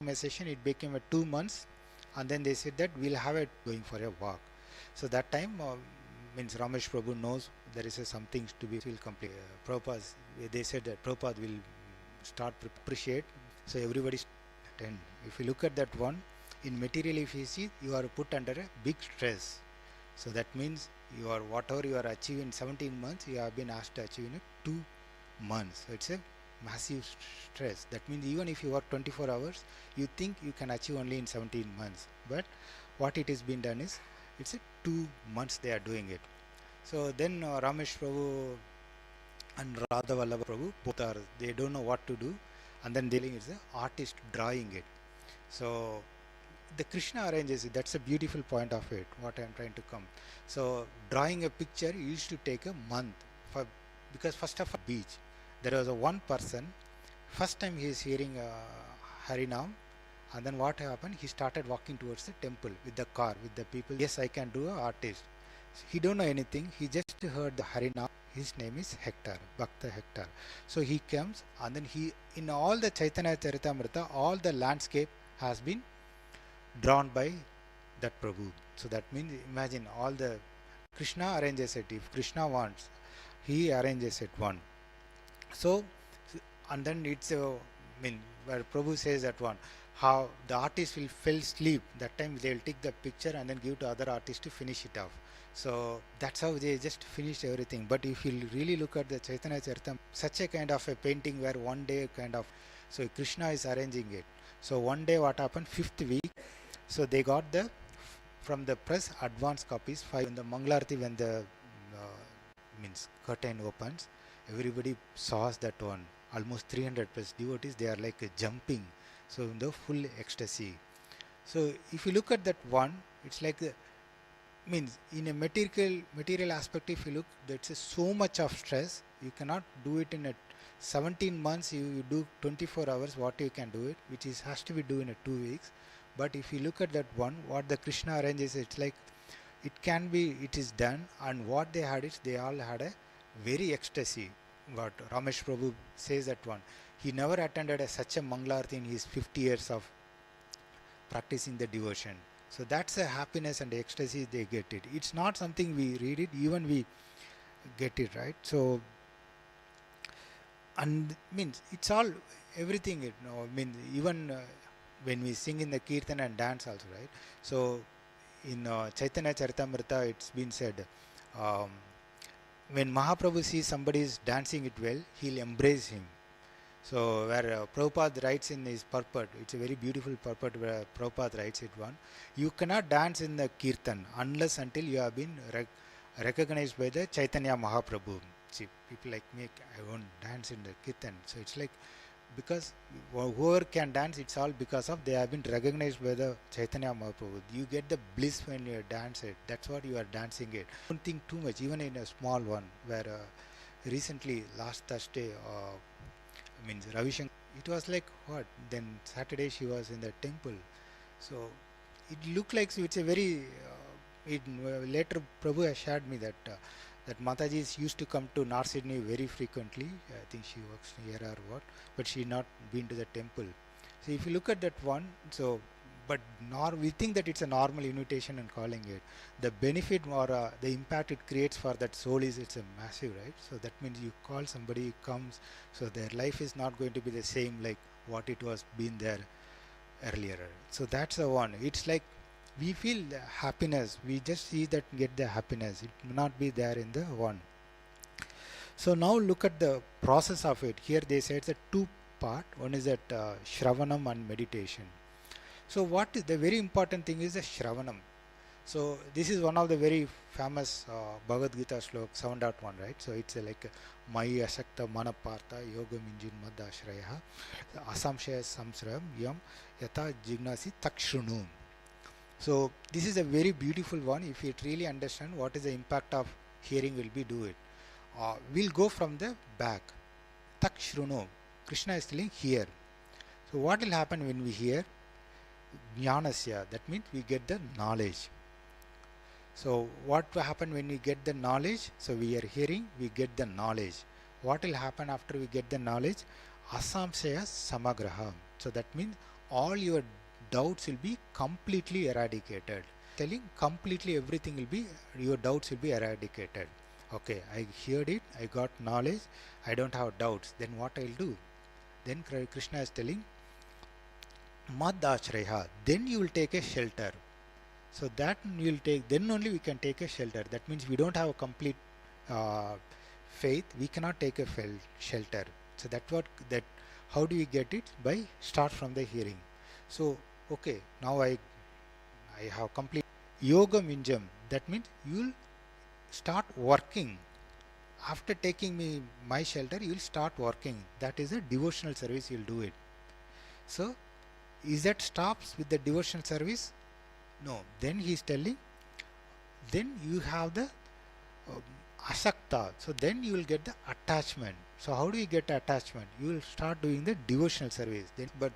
a session, it became a 2 months, and then they said that we'll have it going for a walk. So that time means Ramesh Prabhu knows there is something to be will complete. Prabhupada, they said that Prabhupada will start appreciate. So everybody, and if you look at that one, in material if you see, you are put under a big stress. So that means you are whatever you are achieving in 17 months, you have been asked to achieve in 2 months. So it's a massive stress. That means even if you work 24 hours, you think you can achieve only in 17 months. But what it has been done is, it's a 2 months they are doing it. So then Ramesh Prabhu and Radha Vallabha Prabhu both are, they don't know what to do, and then they is the artist drawing it. So the Krishna arranges it. That's a beautiful point of it, what I am trying to come. So drawing a picture used to take a month, for because first of all, beach, there was a one person, first time he is hearing Harinam, and then what happened, he started walking towards the temple with the car, with the people. Yes, I can do a artist. He don't know anything, he just heard the Harinam. His name is Hector, Bhakta Hector. So he comes, and then he, in all the Chaitanya Charitamrita, all the landscape has been drawn by that Prabhu. So that means, imagine, all the Krishna arranges it. If Krishna wants, he arranges it one. So, and then it's where Prabhu says that one, how the artist will fell asleep. That time they will take the picture and then give to other artists to finish it off. So that's how they just finished everything. But if you really look at the Chaitanya Charitam, such a kind of a painting where one day kind of, so Krishna is arranging it. So one day what happened, 5th week, so they got the, from the press, advance copies. In the Mangalarti, when the curtain opens, everybody saw that one. Almost 300 plus devotees, they are like jumping. So in the full ecstasy. So if you look at that one, it's like in a material aspect, if you look, that's so much of stress. You cannot do it in a 17 months. You do 24 hours. What you can do it, which is has to be done in 2 weeks. But if you look at that one, what the Krishna arranges, it's like it can be, it is done. And what they had is, they all had a very ecstasy. What Ramesh Prabhu says that one, he never attended such a Mangalarti in his 50 years of practicing the devotion. So that's a happiness and the ecstasy they get it. It's not something we read it, even we get it, right? So, and means it's all, everything, even when we sing in the Kirtan and dance also, right? So in Chaitanya Charitamrita, it's been said, when Mahaprabhu sees somebody is dancing it well, he'll embrace him. So where Prabhupada writes in his purport, it's a very beautiful purport where Prabhupada writes it one, you cannot dance in the Kirtan unless until you have been recognized by the Chaitanya Mahaprabhu. See, people like me, I won't dance in the Kirtan. So it's like, because whoever can dance, it's all because of they have been recognized by the Chaitanya Mahaprabhu. You get the bliss when you dance it. That's what you are dancing it. Don't think too much, even in a small one, where recently, last Thursday, Ravi Shankar, it was like what? Then Saturday she was in the temple. So it looked like, so it's a very, later Prabhu has shared me that that Mataji used to come to North Sydney very frequently. I think she works here or what, but she not been to the temple. So if you look at that one, so but we think that it's a normal invitation and calling it. The benefit or the impact it creates for that soul is, it's a massive, right? So that means you call somebody, comes, so their life is not going to be the same like what it was been there earlier. So that's the one. It's like we feel the happiness. We just see that, get the happiness. It may not be there in the one. So now look at the process of it. Here they say it's a two part. One is that Shravanam and meditation. So what is the very important thing is the Shravanam. So this is one of the very famous Bhagavad Gita slok, 7.1, right? So it's like Maya Asakta Manapartha Yoga Minjin Madashraya Asamshaya Samsram Yam Yata Jignasi Takshunu. So this is a very beautiful one. If you really understand what is the impact of hearing, will be do it. We'll go from the back. Takshruno. Krishna is telling here. So what will happen when we hear? Jnanasya, that means we get the knowledge. So what will happen when we get the knowledge? So we are hearing, we get the knowledge. What will happen after we get the knowledge? Asamsaya samagraha. So that means all your doubts will be completely eradicated. Telling completely everything will be, your doubts will be eradicated. Okay, I heard it, I got knowledge, I don't have doubts, then what I'll do? Then Krishna is telling, Mad Ashreha, then you will take a shelter. So that you will take, then only we can take a shelter. That means we don't have a complete uh, faith, we cannot take a shelter. So that what that how do we get it? By start from the hearing. So okay, now I have complete yoga minjam. That means you will start working. After taking my shelter, you will start working. That is a devotional service, you will do it. So is that stops with the devotional service? No. Then he is telling, then you have the um, asakta. So then you will get the attachment. So how do you get attachment? You will start doing the devotional service. Then, but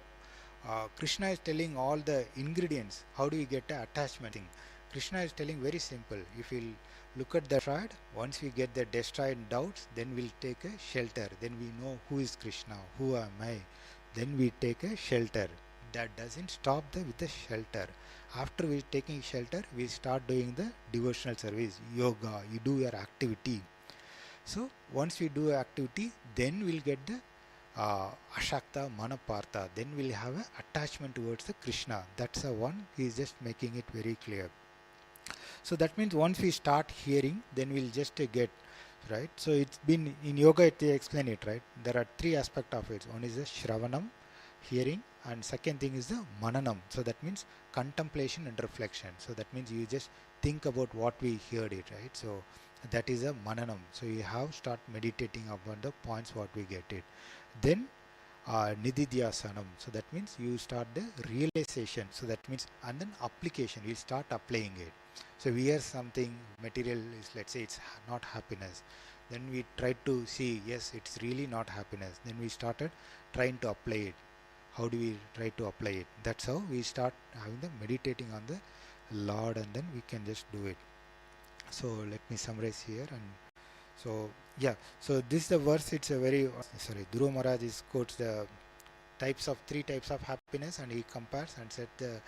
Krishna is telling all the ingredients. How do you get the attachment thing? Krishna is telling very simple. If you look at the destroyed, once we get the destroyed doubts, then we'll take a shelter. Then we know who is Krishna, who am I. Then we take a shelter. That doesn't stop with the shelter. After we taking shelter, we start doing the devotional service, yoga. You do your activity. So once we do activity, then we'll get the Ashakta Manapartha. Then we'll have an attachment towards the Krishna. That's the one. He is just making it very clear. So that means once we start hearing, then we'll just get, right. So it's been in yoga, they explain it, right. There are three aspects of it. One is the Shravanam, hearing, and second thing is the Mananam. So that means contemplation and reflection. So that means you just think about what we heard it, right. So that is a Mananam. So you have start meditating upon the points what we get it. Then Nididhyasanam. So that means you start the realization. So that means, and then application. You start applying it. So we hear something material is, let's say it's not happiness. Then we try to see, yes, it's really not happiness. Then we started trying to apply it. How do we try to apply it? That's how we start having the meditating on the Lord, and then we can just do it. So let me summarize here. And so yeah, so this is the verse. It's a very Dhruva Maharaj is quotes the three types of happiness, and he compares and said the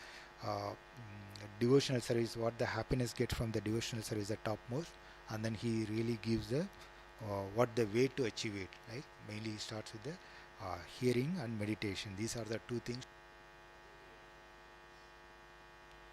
devotional service, what the happiness gets from the devotional service, the topmost, and then he really gives the what the way to achieve it. Like mainly he starts with the hearing and meditation. These are the two things